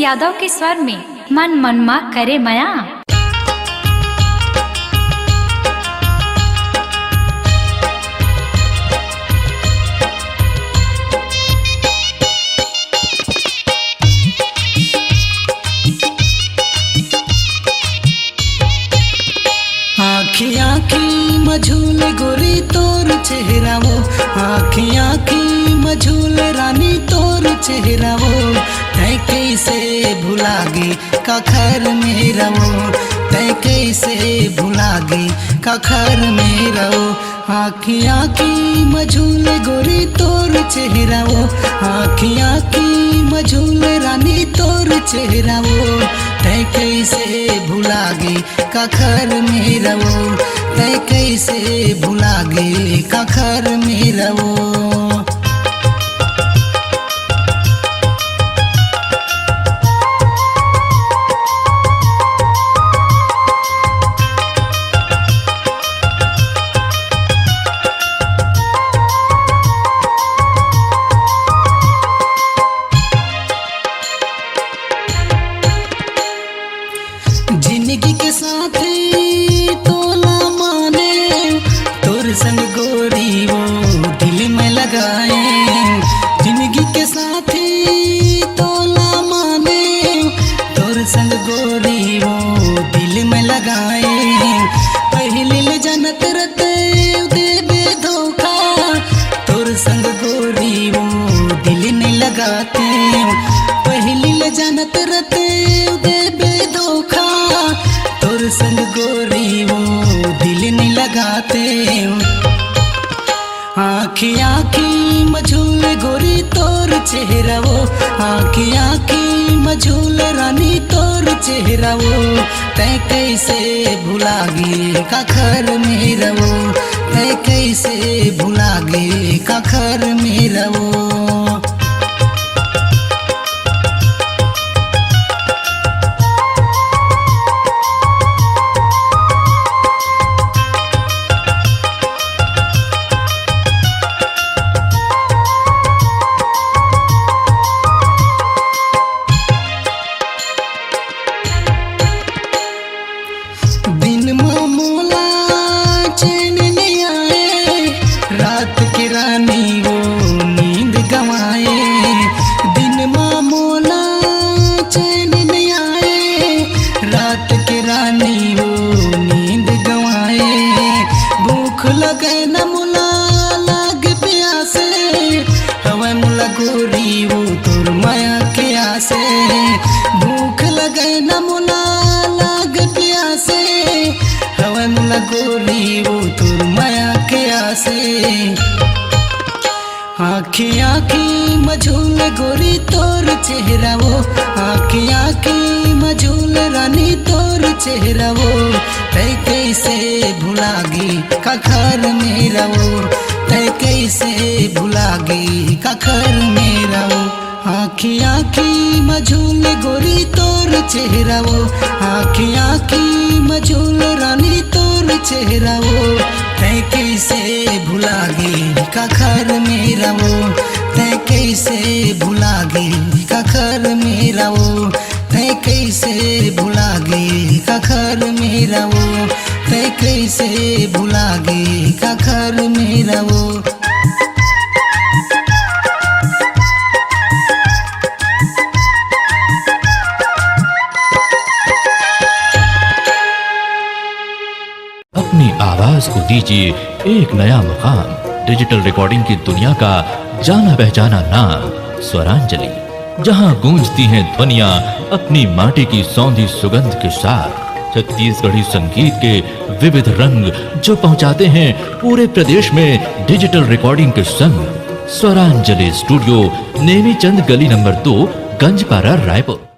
यादव के स्वर में मन मनमा करे मया। आँखियाँ की मझूल गोरी तोर चेहरा वो, आँखियाँ की मझूल रानी तोर चेहरा वो, तै कैसे भुलागी कखर मेरा वो, तै कैसे भुलागी कखर मेरा वो। आँखियाँ की मझूल गोरी तोर चेहरा वो, आँखियाँ की मझूल रानी तोर चेहरा वो, तै कैसे भुलागी कखर मेरा वो, तै कैसे भुलागी कखर मेरा वो। जिंदगी के साथी तोला माने तोर संग गोरी वो दिल में लगाए, जिंदगी के साथी तोला माने तोर संग गोरी वो दिल में लगाए। पहले जनत रते देवे धोखा तोर संग गोरी वो दिल नहीं लगाते, पहले जनत रते देवे धोखा तोर संग गोरी वो दिल नहीं लगाते। आँखियाँ की मझूल गोरी तोर चेहरा वो, आँखियाँ की मझूल रानी तोर चेहरा वो, तै कैसे भुलागी कखर मेरा वो, तै कैसे भुलागी कखर मेरा वो। दिन मामूला चैन नहीं आए, रात की रानी वो नींद गंवाए, दिन मामूला चैन नहीं आए, रात की रानी वो नींद गंवाए। भूख लगे न मुला लाग प्यासे, हवा मुला गोरी वो तोर माया के आसे, भूख लगे न मुला लाग प्यासे, हवा मुला गोरी वो तोर माया के आसे। आँखियाँ की मझूल गोरी तोर चेहरा वो, आँखियाँ की मझूल रानी तोर चेहरा वो, तै कैसे भुलागी कखर मेरा वो, तै कैसे भुलागी कखर मेरा वो। आँखियाँ की मझूल गोरी तोर चेहरा वो, आँखियाँ की मझूल रानी तोर चेहरा वो, तै कैसे भुलागी कखर मेरा वो, तै कैसे भुलागी कखर मेरा वो, तै कैसे भुलागी कखर मेरा वो, तै कैसे भुलागी कखर मेरा वो। अपनी आवाज को दीजिए एक नया मुकाम। डिजिटल रिकॉर्डिंग की दुनिया का जाना पहचाना नाम स्वरांजलि, जहां गूंजती हैं ध्वनियां अपनी माटी की सौंधी सुगंध के साथ। छत्तीसगढ़ी संगीत के विविध रंग जो पहुंचाते हैं पूरे प्रदेश में डिजिटल रिकॉर्डिंग के संग। स्वरांजलि स्टूडियो, नेमी चंद गली नंबर 2, गंजपारा, रायपुर।